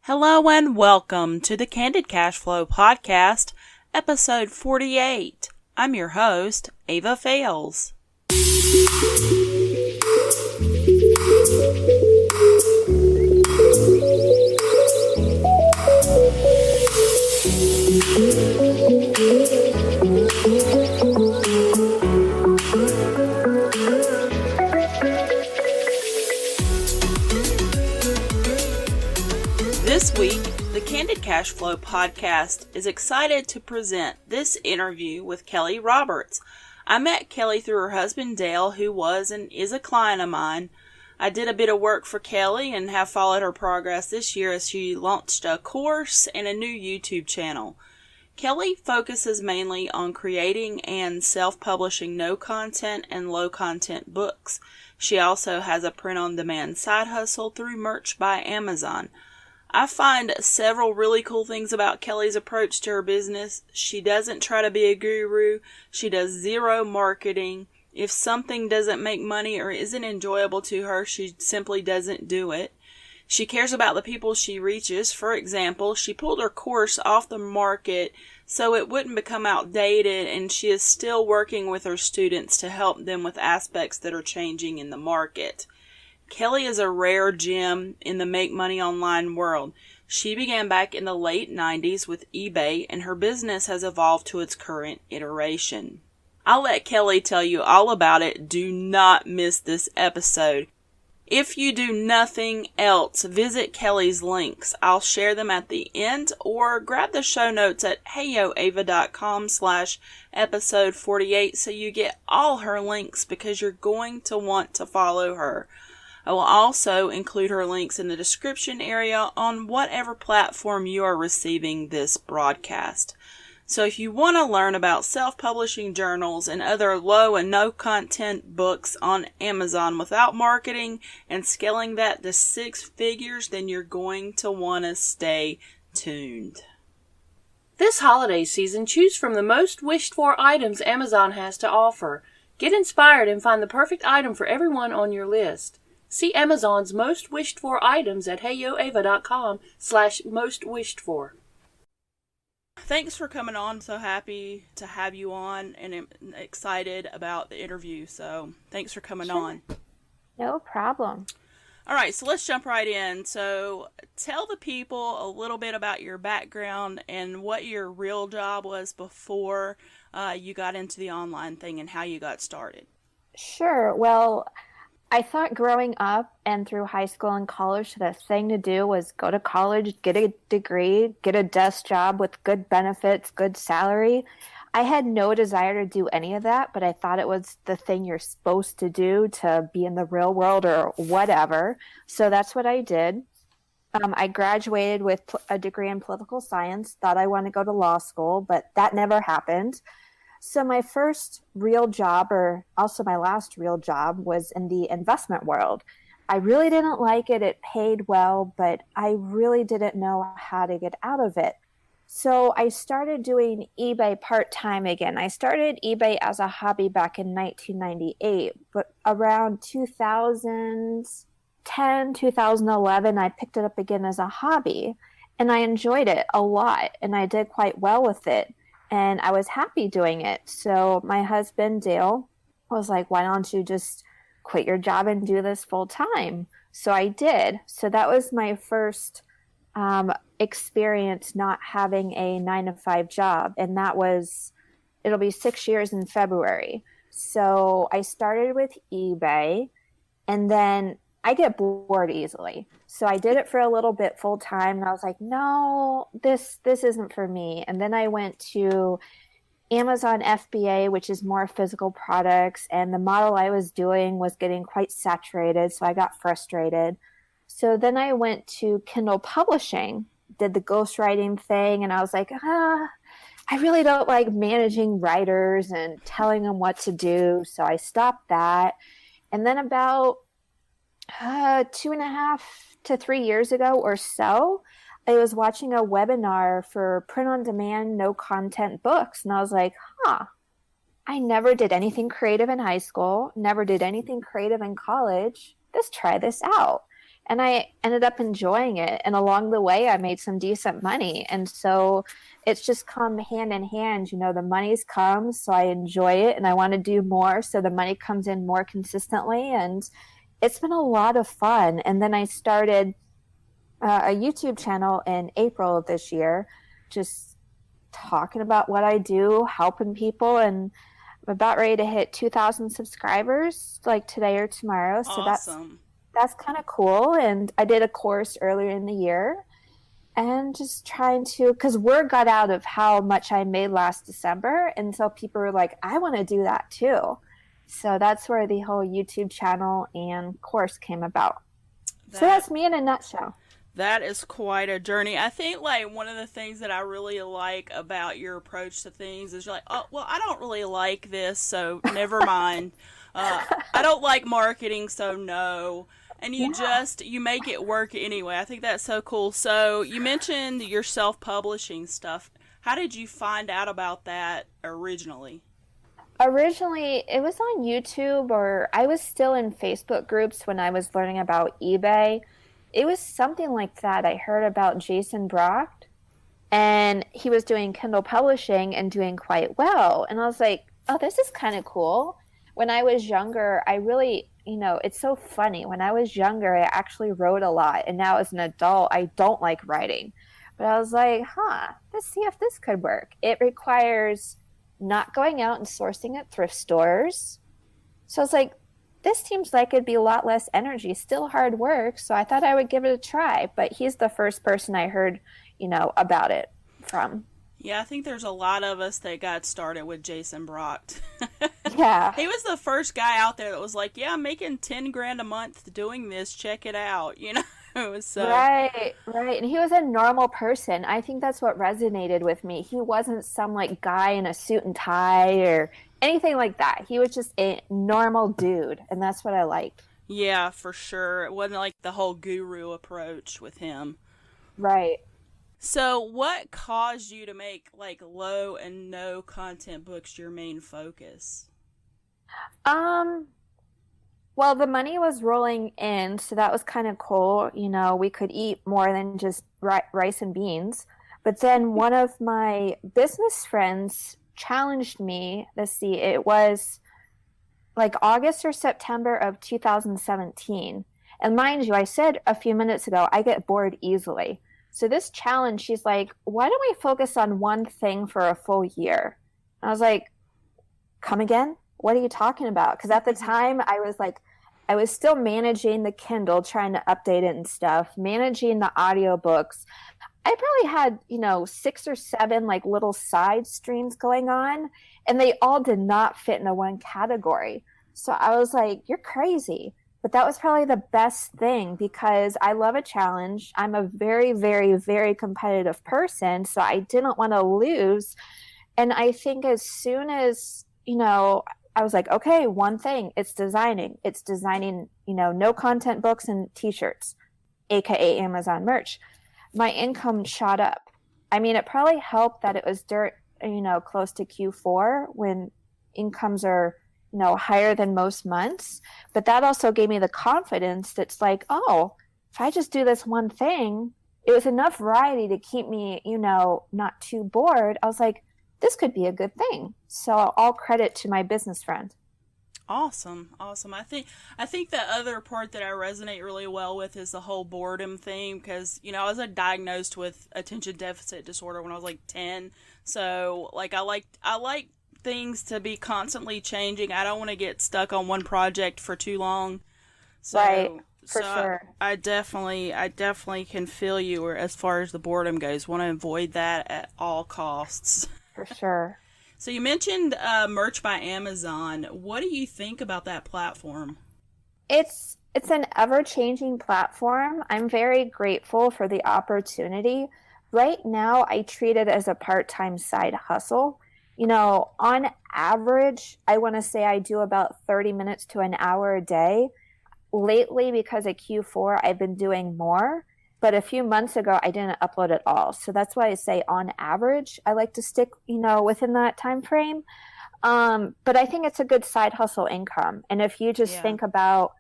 Hello and welcome to the Candid Cash Flow Podcast, episode 48. I'm your host, Ava Fales. This week, the Candid Cash Flow Podcast is excited to present this interview with Kelli Roberts. I met Kelli through her husband Dale, who was and is a client of mine. I did a bit of work for Kelli and have followed her progress this year as she launched a course and a new YouTube channel. Kelli focuses mainly on creating and self-publishing no-content and low-content books. She also has a print-on-demand side hustle through Merch by Amazon. I find several really cool things about Kelli's approach to her business. She doesn't try to be a guru. She does zero marketing. If something doesn't make money or isn't enjoyable to her, she simply doesn't do it. She cares about the people she reaches. For example, she pulled her course off the market so it wouldn't become outdated, and she is still working with her students to help them with aspects that are changing in the market. Kelli is a rare gem in the make money online world. She began back in the late 90s with eBay, and her business has evolved to its current iteration. I'll let Kelli tell you all about it. Do not miss this episode. If you do nothing else, visit Kelli's links. I'll share them at the end, or grab the show notes at heyoava.com/episode 48 so you get all her links, because you're going to want to follow her. I will also include her links in the description area on whatever platform you are receiving this broadcast. So if you want to learn about self-publishing journals and other low and no content books on Amazon without marketing and scaling that to six figures, then you're going to want to stay tuned. This holiday season, choose from the most wished-for items Amazon has to offer. Get inspired and find the perfect item for everyone on your list. See Amazon's most wished for items at heyoava.com/most wished for. Thanks for coming on. I'm so happy to have you on and I'm excited about the interview. So thanks for coming on. No problem. All right, so let's jump right in. So tell the people a little bit about your background and what your real job was before you got into the online thing and how you got started. Sure. Well, I thought growing up and through high school and college, the thing to do was go to college, get a degree, get a desk job with good benefits, good salary. I had no desire to do any of that, but I thought it was the thing you're supposed to do to be in the real world or whatever. So that's what I did. I graduated with a degree in political science, thought I wanted to go to law school, but that never happened. So my first real job, or also my last real job, was in the investment world. I really didn't like it. It paid well, but I really didn't know how to get out of it. So I started doing eBay part-time again. I started eBay as a hobby back in 1998, but around 2010, 2011, I picked it up again as a hobby, and I enjoyed it a lot, and I did quite well with it. And I was happy doing it. So my husband, Dale, was like, why don't you just quit your job and do this full time? So I did. So that was my first experience not having a 9-to-5 job. And it'll be 6 years in February. So I started with eBay, and then I get bored easily. So I did it for a little bit full time, and I was like, no, this isn't for me. And then I went to Amazon FBA, which is more physical products, and the model I was doing was getting quite saturated, so I got frustrated. So then I went to Kindle Publishing, did the ghostwriting thing, and I was like, I really don't like managing writers and telling them what to do. So I stopped that. And then about 2.5 to 3 years ago or so, I was watching a webinar for print-on-demand, no-content books. And I was like, I never did anything creative in high school, never did anything creative in college. Let's try this out. and I ended up enjoying it. And along the way, I made some decent money. And so it's just come hand in hand. You know, the money's come, so I enjoy it and I want to do more. So the money comes in more consistently. And it's been a lot of fun. And then I started a YouTube channel in April of this year, just talking about what I do, helping people. And I'm about ready to hit 2,000 subscribers like today or tomorrow. So Awesome. that's kind of cool. And I did a course earlier in the year and just trying to, because word got out of how much I made last December. And so people were like, I want to do that too. So that's where the whole YouTube channel and course came about. So that's me in a nutshell. That is quite a journey. I think, like, one of the things that I really like about your approach to things is you're like, oh, well, I don't really like this, so never mind. I don't like marketing, so no. And you you make it work anyway. I think that's so cool. So you mentioned your self-publishing stuff. How did you find out about that originally? Originally, it was on YouTube, or I was still in Facebook groups when I was learning about eBay. It was something like that. I heard about Jason Brock, and he was doing Kindle publishing and doing quite well. And I was like, oh, this is kind of cool. When I was younger, I really, it's so funny. When I was younger, I actually wrote a lot. And now as an adult, I don't like writing. But I was like, let's see if this could work. It requires not going out and sourcing at thrift stores. So I was like, this seems like it'd be a lot less energy, still hard work. So I thought I would give it a try. But he's the first person I heard, about it from. Yeah, I think there's a lot of us that got started with Jason Brock. Yeah. He was the first guy out there that was like, yeah, I'm making 10 grand a month doing this. Check it out. It was so. Right. And he was a normal person. I think that's what resonated with me. He wasn't some like guy in a suit and tie or anything like that. He was just a normal dude. And that's what I liked. Yeah, for sure. It wasn't like the whole guru approach with him. Right. So what caused you to make like low and no content books your main focus? Well, the money was rolling in, so that was kind of cool. We could eat more than just rice and beans. But then one of my business friends challenged me. Let's see, it was like August or September of 2017. And mind you, I said a few minutes ago, I get bored easily. So this challenge, she's like, why don't we focus on one thing for a full year? And I was like, come again? What are you talking about? Because at the time I was still managing the Kindle, trying to update it and stuff, managing the audiobooks. I probably had, 6 or 7 like little side streams going on, and they all did not fit into one category. So I was like, you're crazy. But that was probably the best thing because I love a challenge. I'm a very, very, very competitive person, so I didn't want to lose. And I think as soon as, I was like, okay, one thing, it's designing. It's designing, no content books and t-shirts, aka Amazon merch. My income shot up. I mean, it probably helped that it was close to Q4 when incomes are, higher than most months. But that also gave me the confidence that's like, oh, if I just do this one thing, it was enough variety to keep me, not too bored. I was like, this could be a good thing. So all credit to my business friend. Awesome. I think the other part that I resonate really well with is the whole boredom thing because, I was diagnosed with attention deficit disorder when I was like 10. So like I like things to be constantly changing. I don't want to get stuck on one project for too long. So, right. For sure. I definitely can feel you as far as the boredom goes. Want to avoid that at all costs. For sure. So you mentioned Merch by Amazon. What do you think about that platform? It's an ever-changing platform. I'm very grateful for the opportunity. Right now, I treat it as a part-time side hustle. On average, I want to say I do about 30 minutes to an hour a day. Lately, because of Q4, I've been doing more. But a few months ago, I didn't upload at all. So that's why I say on average, I like to stick, within that time frame. But I think it's a good side hustle income. And if you just think about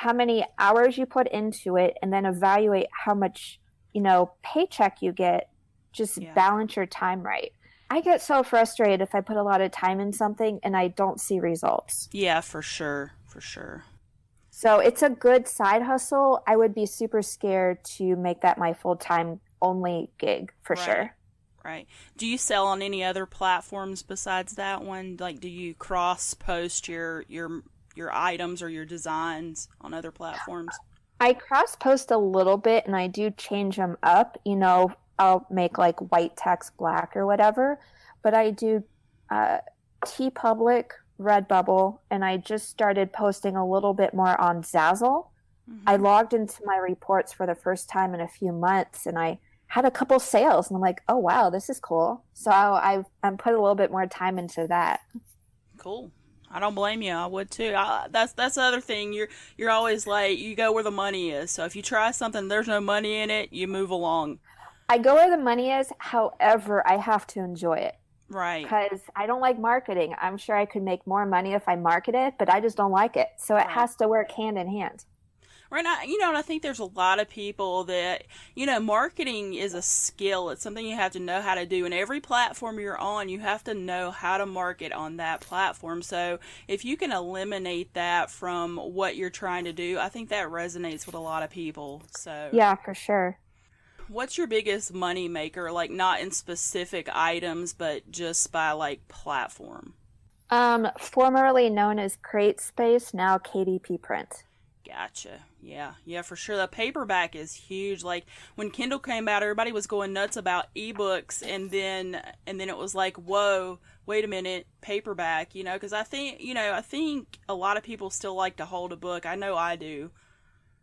how many hours you put into it, and then evaluate how much, paycheck you get. Just balance your time right. I get so frustrated if I put a lot of time in something and I don't see results. Yeah, for sure. For sure. So it's a good side hustle. I would be super scared to make that my full-time only gig for sure. Right. Do you sell on any other platforms besides that one? Like, do you cross post your items or your designs on other platforms? I cross post a little bit and I do change them up. I'll make like white text black or whatever, but I do TeePublic, Redbubble, and I just started posting a little bit more on Zazzle. Mm-hmm. I logged into my reports for the first time in a few months and I had a couple sales and I'm like, oh wow, this is cool. So I'm put a little bit more time into that. Cool. I don't blame you. I would too. That's the other thing. You're always like, you go where the money is. So if you try something, there's no money in it, you move along. I go where the money is. However, I have to enjoy it. Right. Because I don't like marketing. I'm sure I could make more money if I market it, but I just don't like it. So it has to work hand in hand. Right now, and I think there's a lot of people that, marketing is a skill. It's something you have to know how to do. And every platform you're on, you have to know how to market on that platform. So if you can eliminate that from what you're trying to do, I think that resonates with a lot of people. So yeah, for sure. What's your biggest money maker? Like not in specific items, but just by like platform? Formerly known as CreateSpace, now KDP Print. Gotcha. Yeah, for sure. The paperback is huge. Like when Kindle came out, everybody was going nuts about ebooks, and then it was like, whoa, wait a minute, paperback. Because I think a lot of people still like to hold a book. I know I do.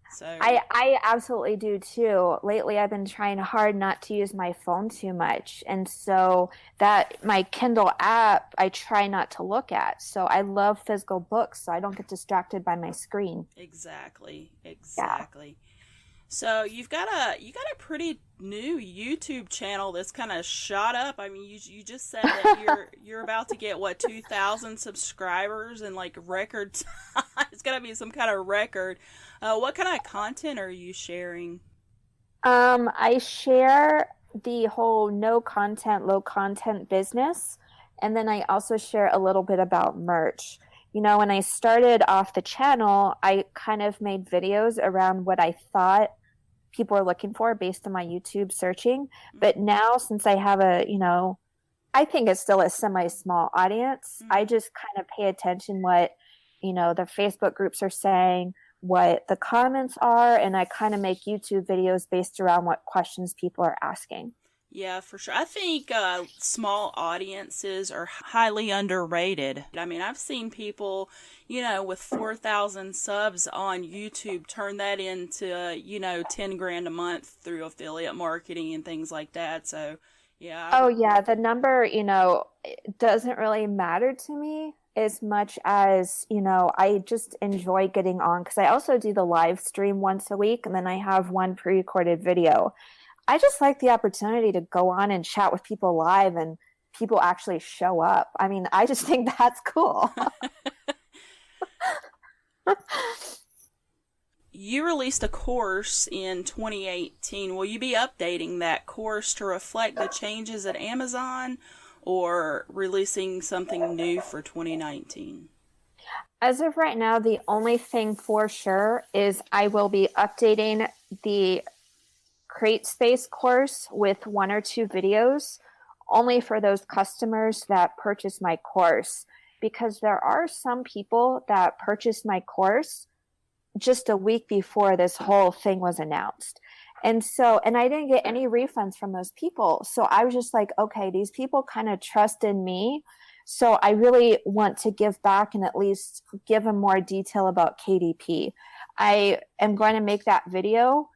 So I absolutely do too. Lately, I've been trying hard not to use my phone too much, and so that my Kindle app I try not to look at. So I love physical books, so I don't get distracted by my screen. Exactly. Yeah. So you got a pretty new YouTube channel that's kind of shot up. I mean, you just said that you're about to get 2,000 subscribers in like record time. It's gotta be some kind of record. What kind of content are you sharing? I share the whole no content, low content business, and then I also share a little bit about merch. When I started off the channel, I kind of made videos around what I thought people are looking for based on my YouTube searching. But now, since I have I think it's still a semi-small audience, I just kind of pay attention what, the Facebook groups are saying, what the comments are, and I kind of make YouTube videos based around what questions people are asking. Yeah, for sure. I think small audiences are highly underrated. I mean, I've seen people, with 4,000 subs on YouTube turn that into, 10 grand a month through affiliate marketing and things like that. So, yeah. Oh, yeah. The number, it doesn't really matter to me as much as, I just enjoy getting on because I also do the live stream once a week and then I have one pre-recorded video. I just like the opportunity to go on and chat with people live and people actually show up. I mean, I just think that's cool. You released a course in 2018. Will you be updating that course to reflect the changes at Amazon or releasing something new for 2019? As of right now, the only thing for sure is I will be updating the CreateSpace course with 1 or 2 videos only for those customers that purchase my course, because there are some people that purchased my course just a week before this whole thing was announced. And I didn't get any refunds from those people. So I was just like, okay, these people kind of trust in me. So I really want to give back and at least give them more detail about KDP. I am going to make that video.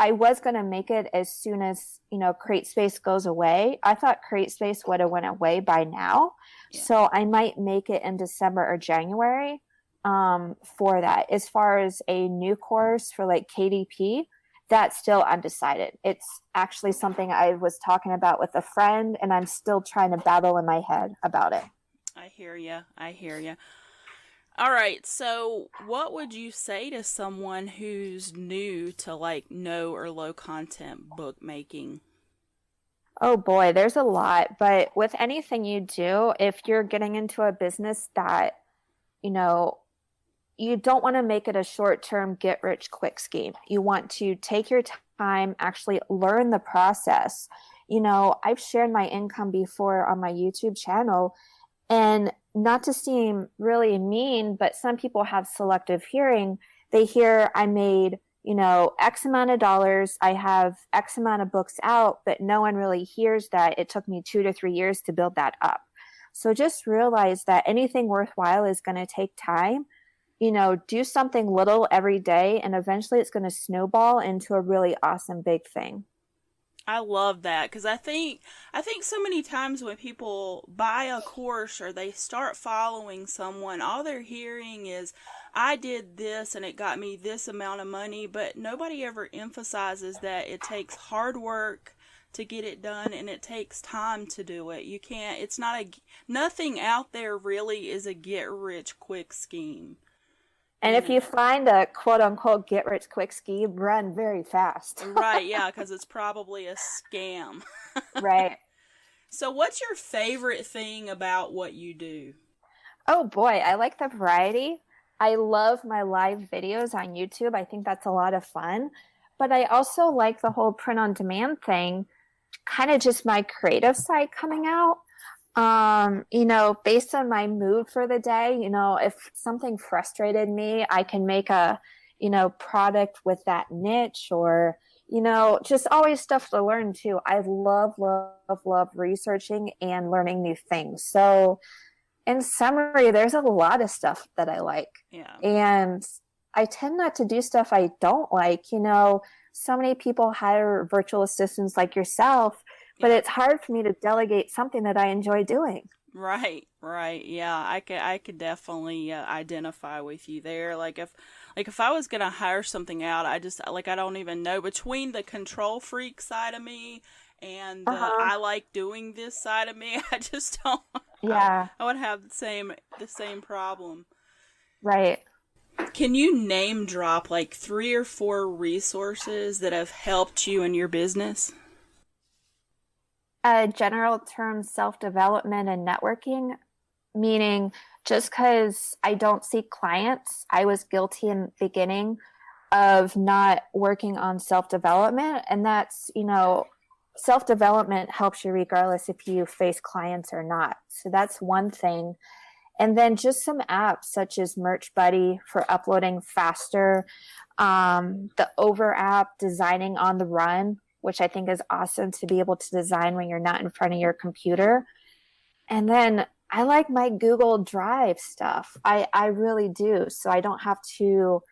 I was going to make it as soon as, CreateSpace goes away. I thought CreateSpace would have went away by now. Yeah. So I might make it in December or January for that. As far as a new course for like KDP, that's still undecided. It's actually something I was talking about with a friend and I'm still trying to battle in my head about it. I hear you. All right, so what would you say to someone who's new to like no or low content bookmaking? Oh boy, there's a lot. But with anything you do, if you're getting into a business that, you know, you don't want to make it a short term get rich quick scheme. You want to take your time, actually learn the process. I've shared my income before on my YouTube channel, and not to seem really mean, but some people have selective hearing. They hear I made, X amount of dollars. I have X amount of books out, but no one really hears that it took me 2 to 3 years to build that up. So just realize that anything worthwhile is going to take time. Do something little every day, and eventually it's going to snowball into a really awesome big thing. I love that because I think so many times when people buy a course or they start following someone, all they're hearing is, I did this and it got me this amount of money, but nobody ever emphasizes that it takes hard work to get it done and it takes time to do it. You can't, it's not nothing out there really is a get rich quick scheme. And if you find a quote unquote get rich quick scheme, run very fast. Right, yeah, because it's probably a scam. Right. So what's your favorite thing about what you do? Oh boy, I like the variety. I love my live videos on YouTube. I think that's a lot of fun. But I also like the whole print on demand thing, kind of just my creative side coming out. Based on my mood for the day, if something frustrated me, I can make a, product with that niche, or, just always stuff to learn too. I love researching and learning new things. So in summary, there's a lot of stuff that I like. Yeah. And I tend not to do stuff I don't like. So many people hire virtual assistants like yourself, but it's hard for me to delegate something that I enjoy doing. Right. Yeah, I could definitely identify with you there. Like if I was gonna hire something out, I don't even know, between the control freak side of me and the I like doing this side of me. I just don't. Yeah. I would have the same problem. Right. Can you name drop like 3 or 4 resources that have helped you in your business? General term, self-development and networking, meaning just because I don't see clients, I was guilty in the beginning of not working on self-development. And that's, self-development helps you regardless if you face clients or not. So that's one thing. And then just some apps such as Merch Buddy for uploading faster, the Over app, designing on the run, which I think is awesome to be able to design when you're not in front of your computer. And then I like my Google Drive stuff. I really do. So I don't have to,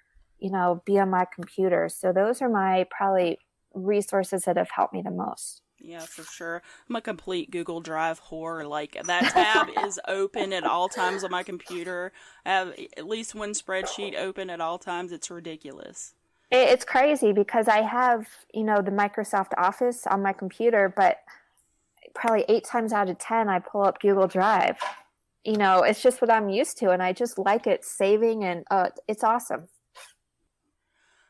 be on my computer. So those are my probably resources that have helped me the most. Yeah, for sure. I'm a complete Google Drive whore. Like, that tab is open at all times on my computer. I have at least one spreadsheet open at all times. It's ridiculous. It's crazy because I have, the Microsoft Office on my computer, but probably 8 times out of 10, I pull up Google Drive. It's just what I'm used to, and I just like it saving, and it's awesome.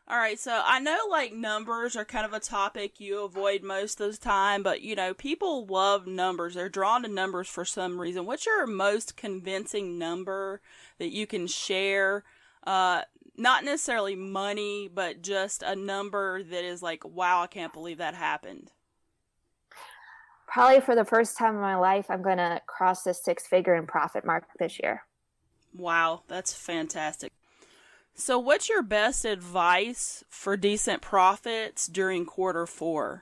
All right, so I know like numbers are kind of a topic you avoid most of the time, but people love numbers. They're drawn to numbers for some reason. What's your most convincing number that you can share? Not necessarily money, but just a number that is like, wow, I can't believe that happened. Probably for the first time in my life, I'm going to cross the 6-figure in profit mark this year. Wow, that's fantastic. So what's your best advice for decent profits during Q4?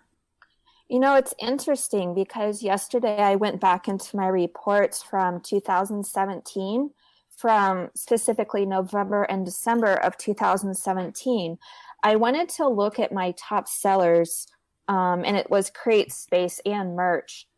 It's interesting because yesterday I went back into my reports from 2017, from specifically November and December of 2017. I wanted to look at my top sellers, and it was Create Space and Merch.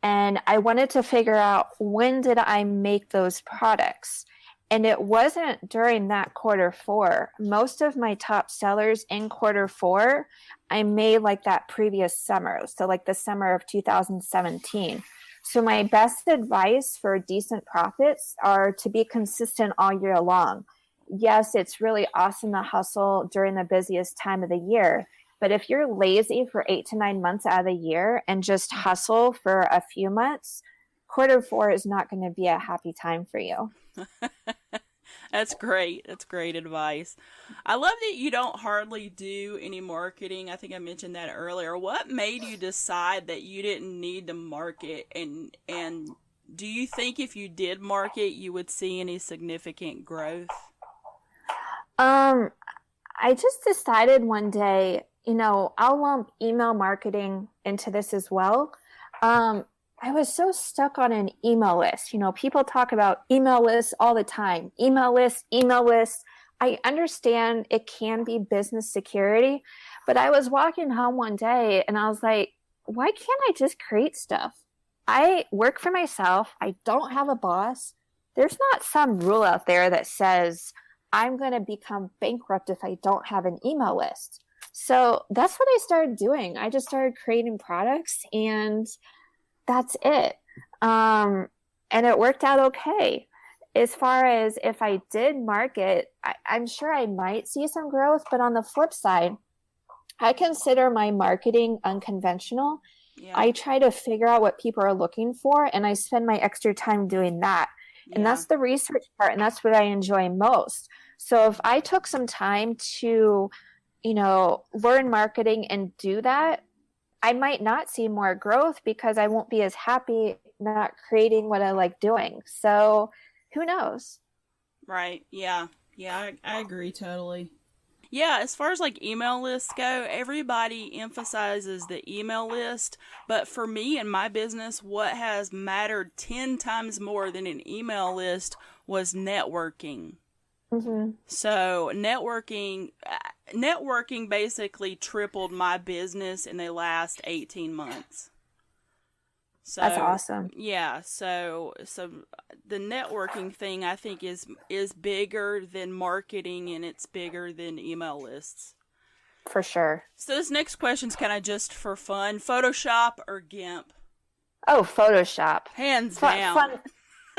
And I wanted to figure out, when did I make those products? And it wasn't during that Q4. Most of my top sellers in Q4, I made like that previous summer. So like the summer of 2017. So my best advice for decent profits are to be consistent all year long. Yes, it's really awesome to hustle during the busiest time of the year. But if you're lazy for 8 to 9 months out of the year and just hustle for a few months, quarter 4 is not going to be a happy time for you. That's great. That's great advice. I love that you don't hardly do any marketing. I think I mentioned that earlier. What made you decide that you didn't need to market, and do you think if you did market, you would see any significant growth? I just decided one day, I'll lump email marketing into this as well. I was so stuck on an email list. People talk about email lists all the time. Email lists, email lists. I understand it can be business security, but I was walking home one day and I was like, why can't I just create stuff? I work for myself. I don't have a boss. There's not some rule out there that says I'm going to become bankrupt if I don't have an email list. So that's what I started doing. I just started creating products, and that's it. And it worked out okay. As far as if I did market, I'm sure I might see some growth, but on the flip side, I consider my marketing unconventional. Yeah. I try to figure out what people are looking for, and I spend my extra time doing that. And that's the research part, and that's what I enjoy most. So if I took some time to, learn marketing and do that, I might not see more growth because I won't be as happy not creating what I like doing. So who knows? Right. Yeah. Yeah, I agree totally. Yeah, as far as like email lists go, everybody emphasizes the email list. But for me and my business, what has mattered 10 times more than an email list was networking. Mm-hmm. So networking basically tripled my business in the last 18 months. So that's awesome. Yeah, so the networking thing I think is bigger than marketing, and it's bigger than email lists. For sure. So this next question's kind of just for fun. Photoshop or GIMP? Oh, Photoshop. Hands down.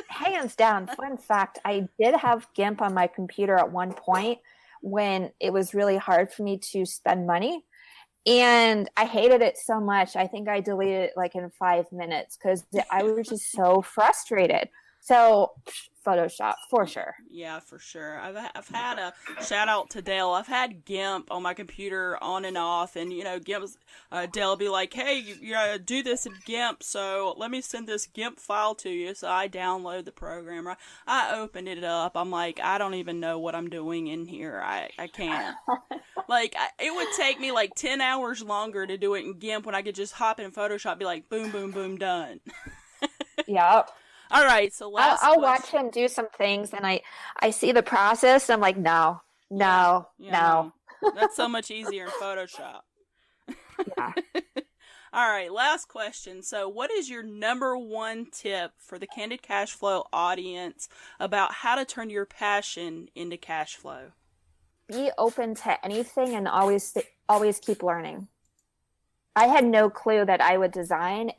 Hands down. Fun fact, I did have GIMP on my computer at one point when it was really hard for me to spend money. And I hated it so much. I think I deleted it like in 5 minutes because I was just so frustrated. So Photoshop for sure. Yeah, for sure. I've had a shout out to Dale. I've had GIMP on my computer on and off, and GIMP's Dale will be like, "Hey, you gotta do this in GIMP, so let me send this GIMP file to you." So I download the program. Right? I open it up. I'm like, I don't even know what I'm doing in here. I can't. It would take me like 10 hours longer to do it in GIMP when I could just hop in Photoshop, be like, boom, boom, boom, done. Yep. All right, so I'll watch him do some things, and I see the process, and I'm like, no. That's so much easier in Photoshop. Yeah. All right, last question. So what is your number one tip for the Candid Cash Flow audience about how to turn your passion into cash flow? Be open to anything and always keep learning. I had no clue that I would design.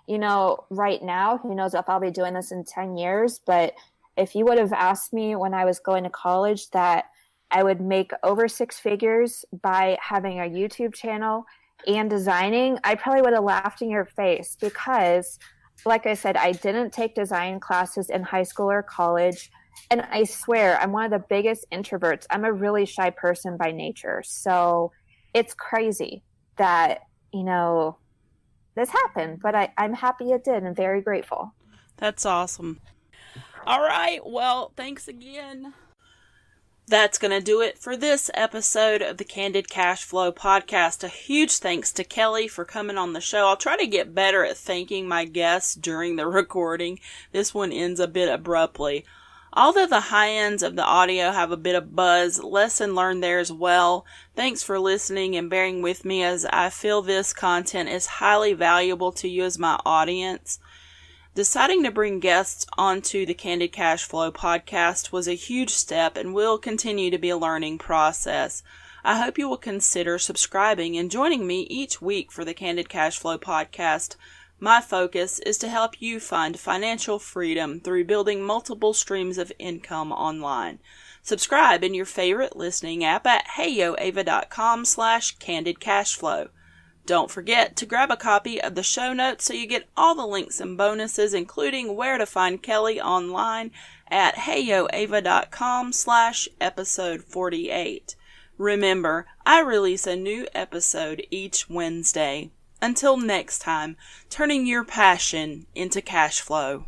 Right now, who knows if I'll be doing this in 10 years, but if you would have asked me when I was going to college that I would make over 6 figures by having a YouTube channel and designing, I probably would have laughed in your face because, like I said, I didn't take design classes in high school or college. And I swear, I'm one of the biggest introverts. I'm a really shy person by nature. So it's crazy that, this happened, but I'm happy it did and very grateful. That's awesome. All right. Well, thanks again. That's going to do it for this episode of the Candid Cash Flow podcast. A huge thanks to Kelli for coming on the show. I'll try to get better at thanking my guests during the recording. This one ends a bit abruptly. Although the high ends of the audio have a bit of buzz, lesson learned there as well. Thanks for listening and bearing with me as I feel this content is highly valuable to you as my audience. Deciding to bring guests onto the Candid Cash Flow podcast was a huge step and will continue to be a learning process. I hope you will consider subscribing and joining me each week for the Candid Cash Flow podcast. My focus is to help you find financial freedom through building multiple streams of income online. Subscribe in your favorite listening app at heyoava.com/candidcashflow. Don't forget to grab a copy of the show notes so you get all the links and bonuses, including where to find Kelli online at heyoava.com/episode 48. Remember, I release a new episode each Wednesday. Until next time, turning your passion into cash flow.